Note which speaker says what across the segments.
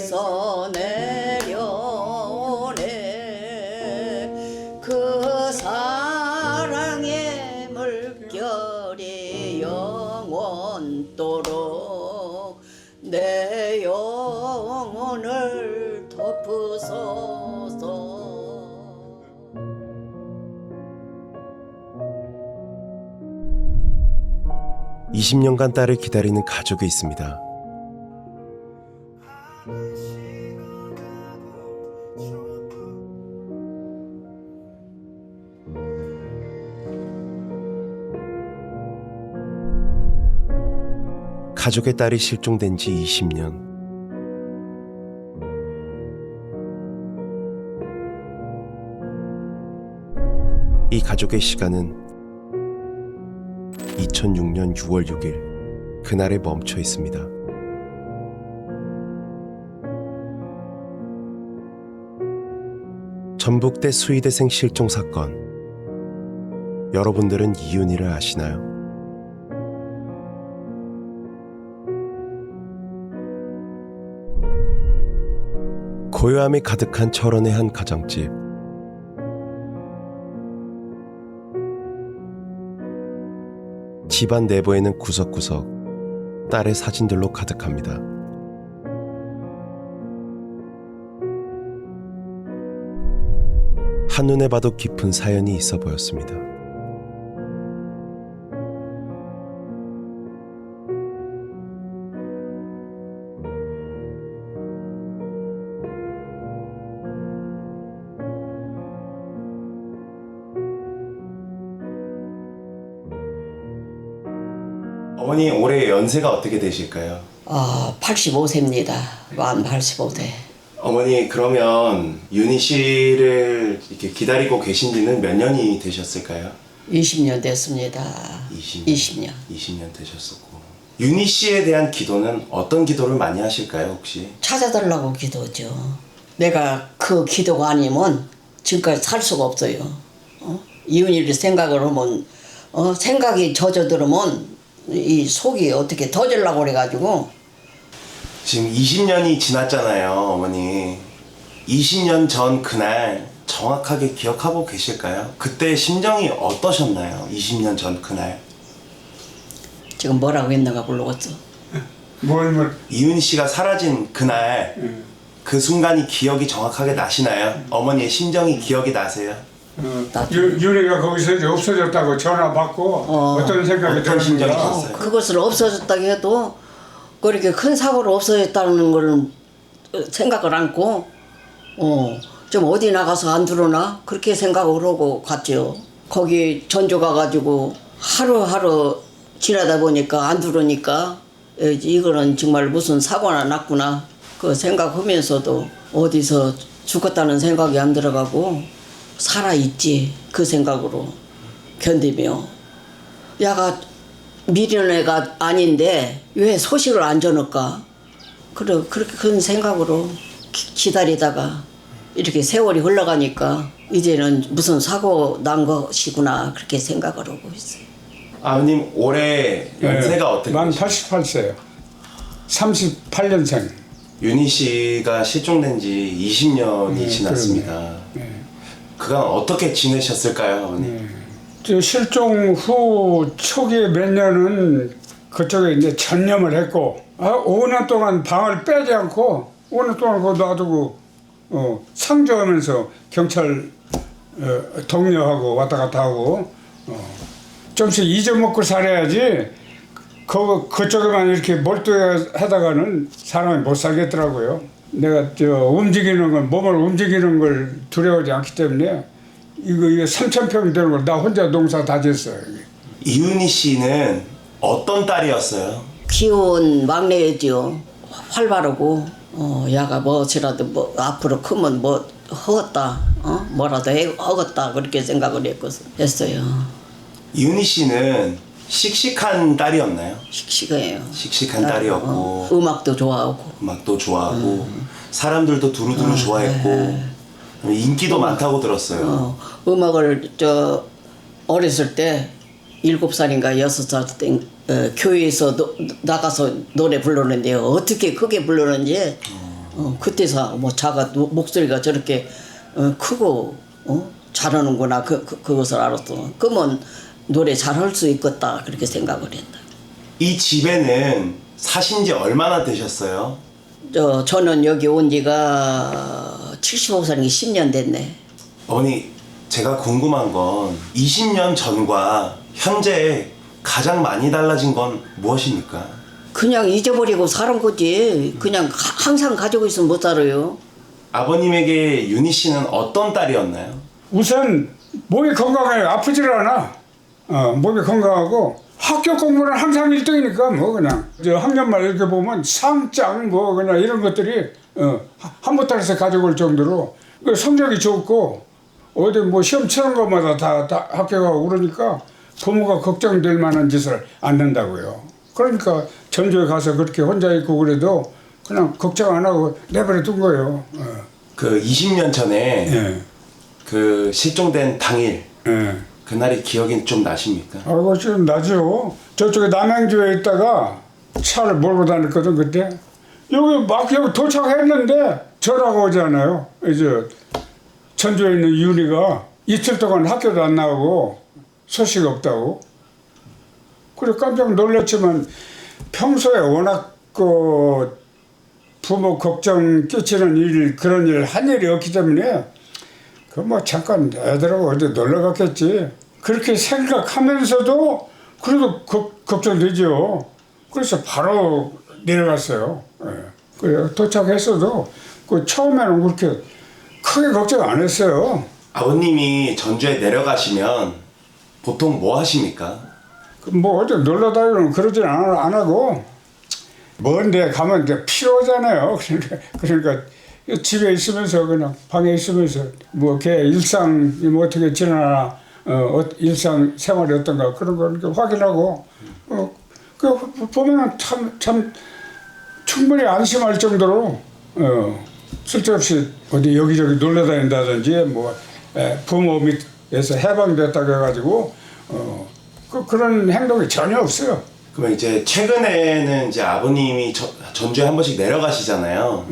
Speaker 1: 하늘에서 내려오네. 그 사랑의 물결이 영원토록 내 영혼을 덮으소서.
Speaker 2: 20년간 딸을 기다리는 가족이 있습니다. 가족의 딸이 실종된 지 20년. 이 가족의 시간은 2006년 6월 6일 그날에 멈춰 있습니다. 전북대 수의대생 실종 사건. 여러분들은 이윤희를 아시나요? 고요함이 가득한 철원의 한 가정집. 집안 내부에는 구석구석 딸의 사진들로 가득합니다. 한눈에 봐도 깊은 사연이 있어 보였습니다. 어머니 올해 연세가 어떻게 되실까요?
Speaker 1: 85세입니다. 만 85세.
Speaker 2: 어머니 그러면 윤희 씨를 이렇게 기다리고 계신 지는 몇 년이 되셨을까요?
Speaker 1: 20년 됐습니다. 20년.
Speaker 2: 20년 되셨었고. 윤희 씨에 대한 기도는 어떤 기도를 많이 하실까요 혹시?
Speaker 1: 찾아달라고 기도죠. 내가 그 기도가 아니면 지금까지 살 수가 없어요. 이윤희를 생각을 하면 생각이 젖어들으면 이 속이 어떻게 터질라고 그래가지고.
Speaker 2: 지금 20년이 지났잖아요 어머니. 20년 전 그날 정확하게 기억하고 계실까요? 그때 심정이 어떠셨나요? 20년 전 그날.
Speaker 1: 지금 뭐라고 했는가 모르겠어.
Speaker 2: 이윤희 씨가 사라진 그날 그 순간이 기억이 정확하게 나시나요? 어머니의 심정이 기억이 나세요?
Speaker 3: 윤희가 거기서 이제 없어졌다고 전화 받고 어떤 생각이
Speaker 2: 어떤 심정이
Speaker 3: 들었는가.
Speaker 2: 드셨어요?
Speaker 1: 그것을 없어졌다고 해도 그렇게 큰 사고로 없어졌다는 걸 생각을 않고 좀 어디 나가서 안 들어나 그렇게 생각을 하고 갔죠. 거기 전주 가가지고 하루하루 지나다 보니까 안 들어오니까 이거는 정말 무슨 사고나 났구나 그 생각하면서도 어디서 죽었다는 생각이 안 들어가고 살아있지 그 생각으로 견디며. 야가 미련애가 아닌데 왜 소식을 안 전할까 그렇게 큰 생각으로 기다리다가 이렇게 세월이 흘러가니까 이제는 무슨 사고 난 것이구나 그렇게 생각을 하고 있어요.
Speaker 2: 아버님 올해 연세가 어떻게
Speaker 3: 만
Speaker 2: 되십니까?
Speaker 3: 88세요. 38년생.
Speaker 2: 윤희 씨가 실종된 지 20년이 지났습니다. 그간 어떻게 지내셨을까요, 어머니?
Speaker 3: 저 실종 후 초기 몇 년은 그쪽에 이제 전념을 했고 5년 동안 방을 빼지 않고 5년 동안 그거 놔두고 상주하면서 경찰 동료하고 왔다 갔다 하고 좀씩 잊어먹고 살아야지 그쪽에만 이렇게 몰두하다가는 사람이 못 살겠더라고요. 내가 움직이는 걸 몸을 움직이는 걸 두려워하지 않기 때문에 이거 3,000평 되는 걸 나 혼자 농사 다 지었어요.
Speaker 2: 이윤희 씨는 어떤 딸이었어요?
Speaker 1: 귀여운 막내였죠. 활발하고 야가 뭐지라도 뭐 앞으로 크면 뭐 허었다 뭐라도 하겠다 그렇게 생각을 했어요.
Speaker 2: 이윤희 씨는 씩씩한 딸이었나요?
Speaker 1: 씩씩해요.
Speaker 2: 씩씩한 딸이었고
Speaker 1: 음악도 좋아하고
Speaker 2: 음악도 좋아하고 사람들도 두루두루 좋아했고 인기도 많다고 들었어요.
Speaker 1: 음악을 어렸을 때 7살인가 6살 때 교회에서 나가서 노래 부르는데요. 어떻게 크게 부르는지 그때서 뭐 자가 목소리가 저렇게 크고 잘하는구나 그것을 알았어. 그러면 노래 잘할 수 있겠다 그렇게 생각을 했다.
Speaker 2: 이 집에는 사신 지 얼마나 되셨어요?
Speaker 1: 저는 여기 온 지가 75살이 10년 됐네.
Speaker 2: 어머니, 제가 궁금한 건 20년 전과 현재 가장 많이 달라진 건 무엇입니까?
Speaker 1: 그냥 잊어버리고 사는 거지. 그냥 항상 가지고 있으면 못 살아요.
Speaker 2: 아버님에게 윤희 씨는 어떤 딸이었나요?
Speaker 3: 우선 몸이 건강해 아프질 않아. 몸이 건강하고 학교 공부는 항상 1등이니까 뭐 그냥 저 학년말 이렇게 보면 상장 뭐 그냥 이런 것들이 한보따리에서 가지고 올 정도로 성적이 좋고 어디 뭐 시험 치는 것마다 다 합격하고 그러니까 부모가 걱정될 만한 짓을 안 한다고요. 그러니까 전주에 가서 그렇게 혼자 있고 그래도 그냥 걱정 안 하고 내버려 둔 거예요.
Speaker 2: 그 20년 전에
Speaker 3: 예.
Speaker 2: 그 실종된 당일
Speaker 3: 예.
Speaker 2: 그날이 기억이 좀 나십니까?
Speaker 3: 아이고 지금 나죠. 저쪽에 남양주에 있다가 차를 몰고 다녔거든 그때. 여기 막 여기 도착했는데 전화가 오잖아요. 이제 전주에 있는 윤희가 이틀 동안 학교도 안 나오고 소식 없다고. 그래 깜짝 놀랐지만 평소에 워낙 그 부모 걱정 끼치는 일 그런 일 한 일이 없기 때문에 그 뭐 잠깐 애들하고 어디 놀러 갔겠지 그렇게 생각하면서도 그래도 걱정되죠. 그래서 바로 내려갔어요. 예. 그래 도착했어도 그 처음에는 그렇게 크게 걱정 안 했어요.
Speaker 2: 아버님이 전주에 내려가시면 보통 뭐 하십니까?
Speaker 3: 뭐 어디 놀러 다니면 그러진 안 하고 먼데 가면 이제 필요하잖아요. 그러니까 집에 있으면서 그냥 방에 있으면서 뭐 걔 일상이 뭐 어떻게 지내나 일상 생활이 어떤가 그런 거 이렇게 확인하고 그 보면은 참 충분히 안심할 정도로 쓸데없이 어디 여기저기 놀러 다닌다든지 뭐 부모 밑에서 해방됐다고 해가지고 그런 행동이 전혀 없어요.
Speaker 2: 그러면 이제 최근에는 이제 아버님이 전주에 한 번씩 내려가시잖아요.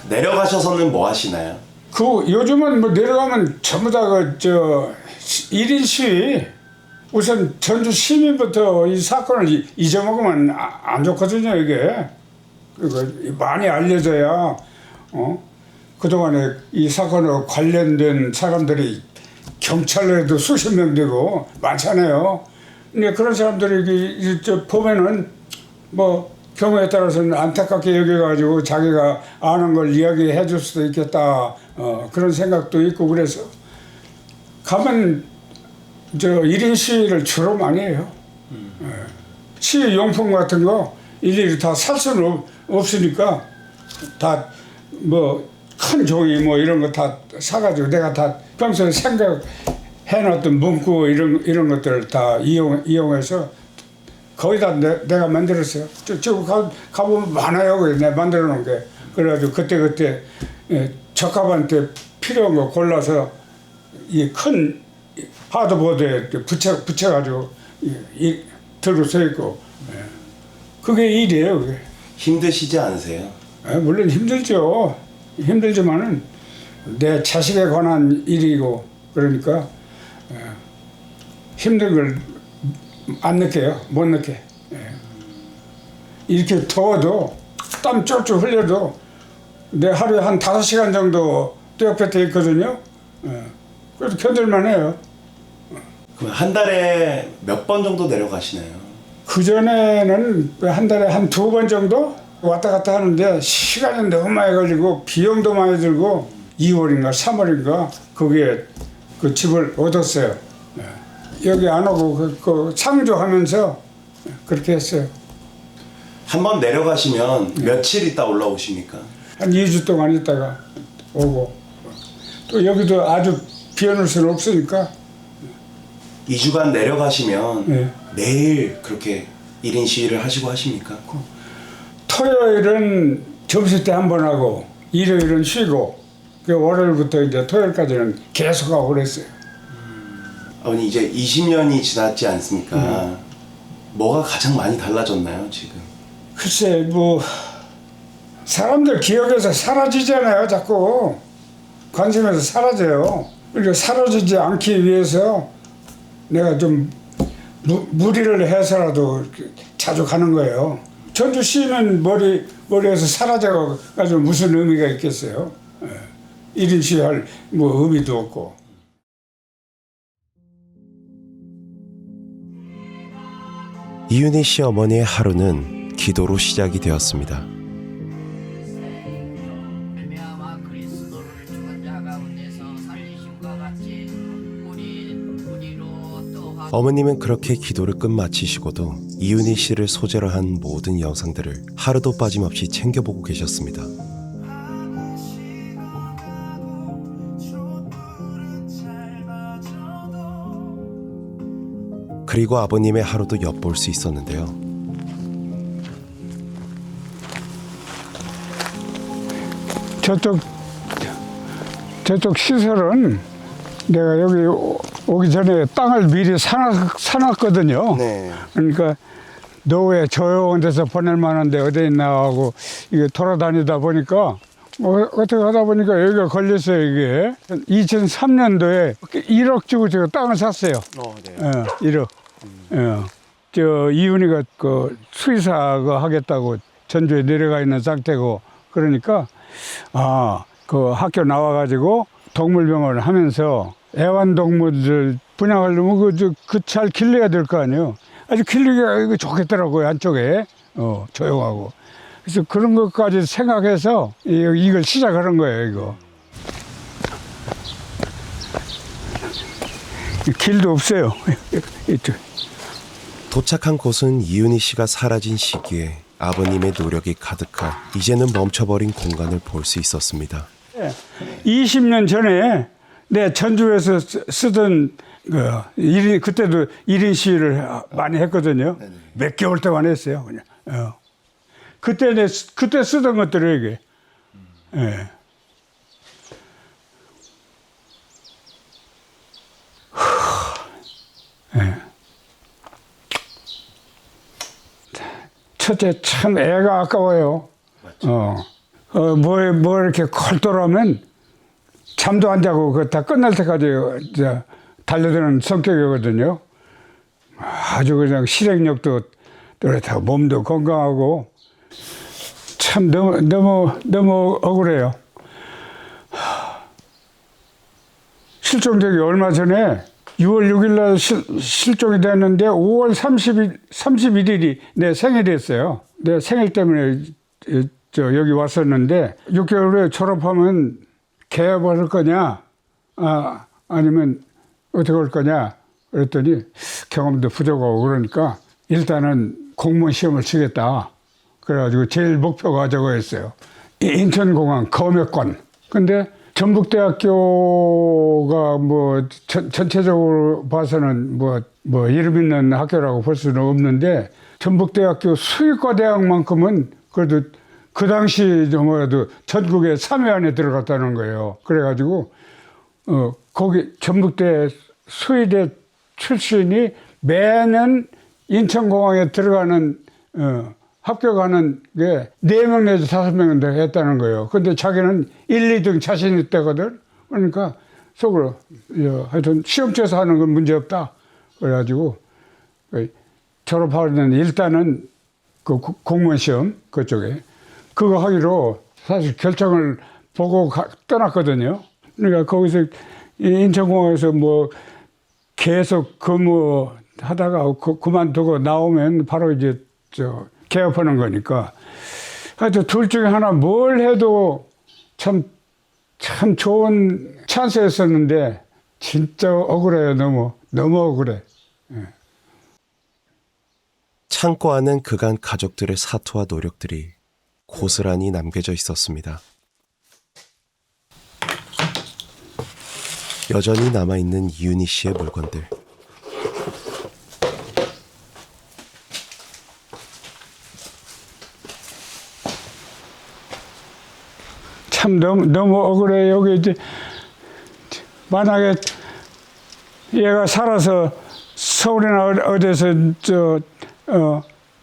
Speaker 2: 내려가셔서는 뭐 하시나요?
Speaker 3: 그 요즘은 뭐 내려가면 전부 다 저 1인 시위 우선 전주 시민부터 이 사건을 잊어먹으면 안 좋거든요 이게. 그리고 많이 알려져야 그동안에 이 사건과 관련된 사람들이 경찰에도 수십 명 되고 많잖아요. 근데 그런 사람들이 보면은 뭐 경우에 따라서는 안타깝게 여겨가지고 자기가 아는 걸 이야기해 줄 수도 있겠다. 그런 생각도 있고 그래서 가면 저 1인 시위를 주로 많이 해요. 시위 용품 같은 거 일일이 다 살 수는 없으니까 다 뭐 큰 종이 뭐 이런 거 다 사가지고 내가 다 평소에 생각해놨던 문구 이런 것들을 다 이용해서 거의 다 내가 만들었어요. 지금 가보면 많아요. 내가 만들어 놓은 게. 그래가지고 그때 적합한테 필요한 거 골라서 이 큰 하드보드에 붙여가지고 들고 서 있고. 그게 일이에요. 그게.
Speaker 2: 힘드시지 않으세요?
Speaker 3: 물론 힘들죠. 힘들지만은 내 자식에 관한 일이고 그러니까 힘든 걸 안 느껴요. 못 느껴. 이렇게 더워도 땀 쫄쫄 흘려도 내 하루에 한 5시간 정도 떼역볕에 있거든요. 그래도 견딜만 해요.
Speaker 2: 그럼 한 달에 몇 번 정도 내려가시나요?
Speaker 3: 그전에는 한 달에 한 2번 정도 왔다 갔다 하는데 시간이 너무 많이 걸리고 비용도 많이 들고 2월인가 3월인가 거기에 그 집을 얻었어요. 여기 안 오고 그 창조하면서 그렇게 했어요.
Speaker 2: 한 번 내려가시면 며칠 있다 올라오십니까?
Speaker 3: 한 2주 동안 있다가 오고 또 여기도 아주 비워놓을 수는 없으니까
Speaker 2: 2주간 내려가시면
Speaker 3: 네.
Speaker 2: 매일 그렇게 1인 시위를 하시고 하십니까?
Speaker 3: 토요일은 점심 때 한 번 하고 일요일은 쉬고 그 월요일부터 이제 토요일까지는 계속 하고 그랬어요.
Speaker 2: 아버님 이제 20년이 지났지 않습니까? 뭐가 가장 많이 달라졌나요 지금?
Speaker 3: 글쎄 뭐 사람들 기억에서 사라지잖아요. 자꾸 관심에서 사라져요. 그러니까 사라지지 않기 위해서 내가 좀 무리를 해서라도 자주 가는 거예요. 전주 시는 머리에서 사라져가지고 무슨 의미가 있겠어요? 1인 시할 뭐 의미도 없고.
Speaker 2: 이윤희 씨 어머니의 하루는 기도로 시작이 되었습니다. 어머님은 그렇게 기도를 끝마치시고도 이윤희 씨를 소재로 한 모든 영상들을 하루도 빠짐없이 챙겨보고 계셨습니다. 그리고 아버님의 하루도 엿볼 수 있었는데요.
Speaker 3: 저쪽 시설은 내가 여기 오기 전에 땅을 미리 사놨거든요.
Speaker 2: 네.
Speaker 3: 그러니까 노후에 조용한 데서 보낼 만한데 어디 있나 하고 이게 돌아다니다 보니까 어떻게 하다 보니까 여기가 걸렸어요. 이게 2003년도에 1억 주고 제가 땅을 샀어요.
Speaker 2: 네.
Speaker 3: 1억. 저 이윤이가 그 수의사가 하겠다고 전주에 내려가 있는 상태고 그러니까 그 학교 나와가지고 동물병원을 하면서 애완동물들 분양하려면 그 잘 길러야 될 거 아니에요. 아주 길르기가 좋겠더라고요. 안쪽에 조용하고. 그래서 그런 것까지 생각해서 이걸 시작하는 거예요. 이거 길도 없어요.
Speaker 2: 도착한 곳은 이윤희 씨가 사라진 시기에 아버님의 노력이 가득한 이제는 멈춰버린 공간을 볼 수 있었습니다.
Speaker 3: 20년 전에 내 전주에서 쓰던 그때도 1인 시위를 많이 했거든요. 몇 개월 동안 했어요. 그냥. 그때 쓰던 것들이 이게. 예. 예. 첫째 참 애가 아까워요. 뭐 이렇게 콜돌하면 잠도 안 자고 그 다 끝날 때까지 달려드는 성격이거든요. 아주 그냥 실행력도 또렷하고 몸도 건강하고 참 너무 억울해요. 실종되기 얼마 전에 6월 6일 날 실종이 됐는데 5월 31일이 내 생일이었어요. 내 생일 때문에 여기 왔었는데 6개월 후에 졸업하면 개업할 거냐 아니면 어떻게 할 거냐 그랬더니 경험도 부족하고 그러니까 일단은 공무원 시험을 치겠다. 그래가지고 제일 목표가 저거였어요. 인천공항 검역관. 근데 전북대학교가 뭐 전체적으로 봐서는 뭐 이름 있는 학교라고 볼 수는 없는데 전북대학교 수의과 대학만큼은 그래도 그 당시 뭐라도 전국에 3위 안에 들어갔다는 거예요. 그래가지고 거기 전북대 수의대 출신이 매년 인천공항에 들어가는 합격하는 게 4명 내지 5명 했다는 거예요. 근데 자기는 1, 2등 자신 있다거든. 그러니까 속으로 하여튼 시험 쳐서 하는 건 문제 없다. 그래가지고 졸업하는 일단은 그 공무원 시험 그쪽에 그거 하기로 사실 결정을 보고 떠났거든요. 그러니까 거기서 인천공항에서 뭐 계속 근무하다가 그만두고 나오면 바로 이제 개업하는 거니까 하여튼 둘 중에 하나 뭘 해도 참 좋은 찬스였었는데 진짜 억울해요. 너무 억울해.
Speaker 2: 창고 안은 그간 가족들의 사투와 노력들이 고스란히 남겨져 있었습니다. 여전히 남아있는 이윤희 씨의 물건들.
Speaker 3: 참 너무 억울해. 여기 이제 만약에 얘가 살아서 서울이나 어디서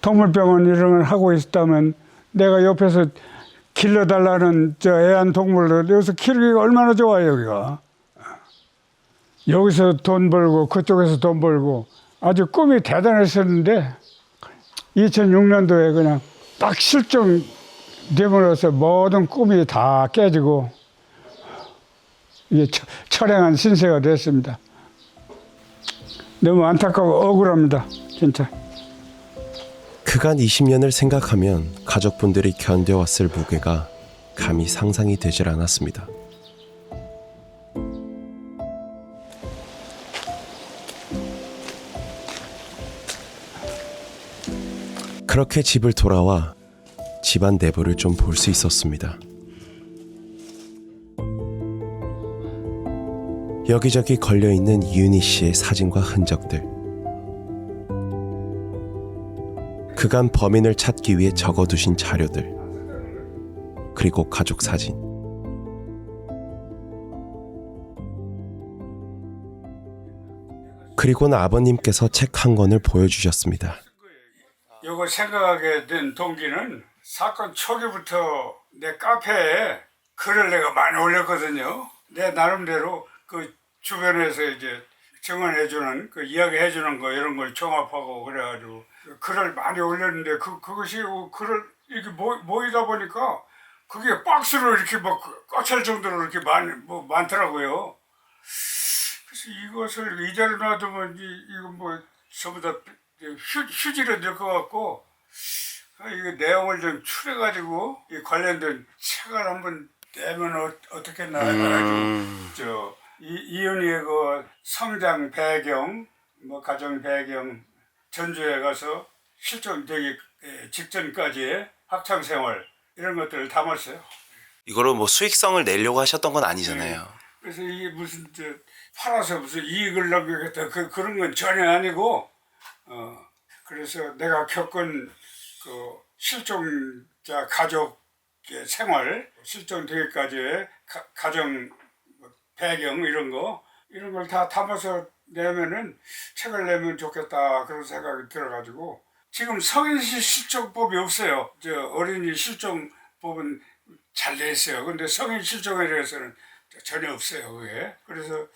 Speaker 3: 동물병원 이런 걸 하고 있었다면 내가 옆에서 길러달라는 저 애완동물을 여기서 키우기가 얼마나 좋아요, 여기가. 여기서 돈 벌고 그쪽에서 돈 벌고 아주 꿈이 대단했었는데 2006년도에 그냥 딱 실종됨으로써 모든 꿈이 다 깨지고 이게 철행한 신세가 됐습니다. 너무 안타까워 억울합니다, 진짜.
Speaker 2: 그간 20년을 생각하면 가족분들이 견뎌왔을 무게가 감히 상상이 되질 않았습니다. 그렇게 집을 돌아와 집안 내부를 좀 볼 수 있었습니다. 여기저기 걸려있는 이윤희 씨의 사진과 흔적들. 그간 범인을 찾기 위해 적어두신 자료들. 그리고 가족 사진. 그리고는 아버님께서 책 한 권을 보여주셨습니다.
Speaker 3: 이거 생각하게 된 동기는 사건 초기부터 내 카페에 글을 내가 많이 올렸거든요. 내 나름대로 그 주변에서 이제 증언해주는 그 이야기해주는 거 이런 걸 종합하고 그래가지고 글을 많이 올렸는데 그것이 글을 이렇게 모이다 보니까 그게 박스로 이렇게 막 꽉 찰 정도로 이렇게 많더라고요. 그래서 이것을 이대로 놔두면 이거 뭐 전부 다 휴지로 될 것 같고 이거 내용을 좀 추려가지고 이 관련된 책을 한번 내면 어떻겠나 해가지고 이윤희의 그 성장 배경, 뭐 가정 배경, 전주에 가서 실종되기 직전까지의 학창 생활 이런 것들을 담았어요.
Speaker 2: 이거로 뭐 수익성을 내려고 하셨던 건 아니잖아요.
Speaker 3: 그래서 이게 무슨 팔아서 무슨 이익을 남기겠다 그런 건 전혀 아니고 그래서 내가 겪은 그 실종자 가족의 생활, 실종되기까지의 가정 배경 이런 걸 다 담아서 내면은 책을 내면 좋겠다 그런 생각이 들어가지고 지금 성인 실종법이 없어요. 어린이 실종법은 잘 돼 있어요. 근데 성인 실종에 대해서는 전혀 없어요. 그게. 그래서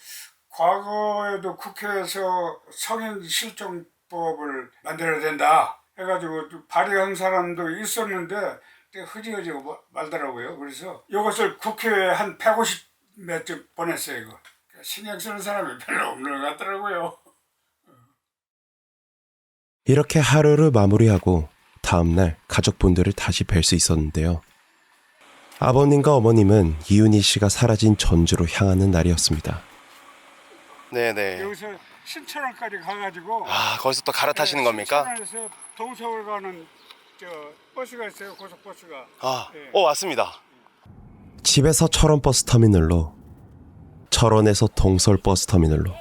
Speaker 3: 과거에도 국회에서 성인 실종법을 만들어야 된다 해가지고 발의한 사람도 있었는데 흐지어지고 말더라고요. 그래서 이것을 국회에 한 150 몇 점 보냈어요. 이거 신경 쓰는 사람이 별로 없는 것 같더라고요.
Speaker 2: 이렇게 하루를 마무리하고 다음날 가족분들을 다시 뵐 수 있었는데요. 아버님과 어머님은 이윤희 씨가 사라진 전주로 향하는 날이었습니다. 네네.
Speaker 3: 여기서 신천원까지 가가지고
Speaker 2: 거기서 또 갈아타시는 겁니까?
Speaker 3: 신천원에서 동서울 가는 버스가 있어요. 고속버스가.
Speaker 2: 왔습니다. 집에서 철원 버스 터미널로, 철원에서 동서울 버스 터미널로,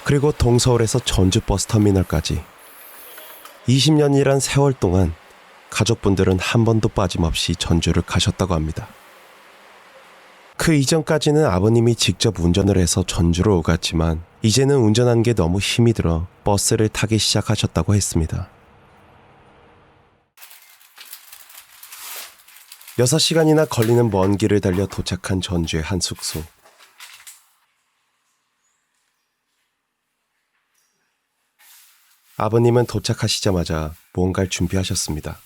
Speaker 2: 그리고 동서울에서 전주 버스 터미널까지 20년이란 세월 동안 가족분들은 한 번도 빠짐없이 전주를 가셨다고 합니다. 그 이전까지는 아버님이 직접 운전을 해서 전주를 오갔지만 이제는 운전한 게 너무 힘이 들어 버스를 타기 시작하셨다고 했습니다. 6시간이나 걸리는 먼 길을 달려 도착한 전주의 한 숙소. 아버님은 도착하시자마자 뭔가를 준비하셨습니다.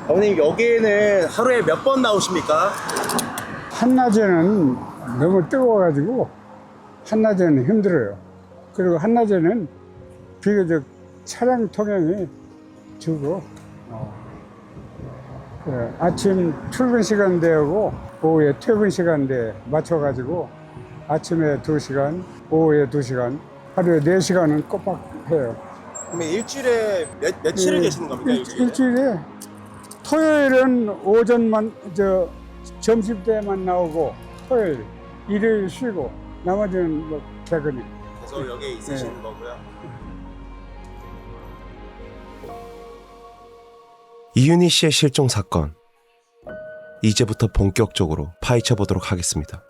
Speaker 4: 어머님 여기에는 하루에 몇 번 나오십니까?
Speaker 3: 한낮에는 너무 뜨거워가지고 한낮에는 힘들어요. 그리고 한낮에는 비교적 차량 통행이 적고 아침 출근 시간대하고 오후에 퇴근 시간대에 맞춰가지고 아침에 2시간, 오후에 2시간, 하루에 4시간은 꼬박 해요.
Speaker 4: 그러면 일주일에 며칠을 계시는 겁니까? 일주일에?
Speaker 3: 일주일에 토요일은 오전만 점심 때만 나오고 토요일, 일요일 쉬고 나머지는 뭐 퇴근이.
Speaker 4: 계속 여기에 있으시는 거고요.
Speaker 2: 이윤희 씨의 실종 사건, 이제부터 본격적으로 파헤쳐 보도록 하겠습니다.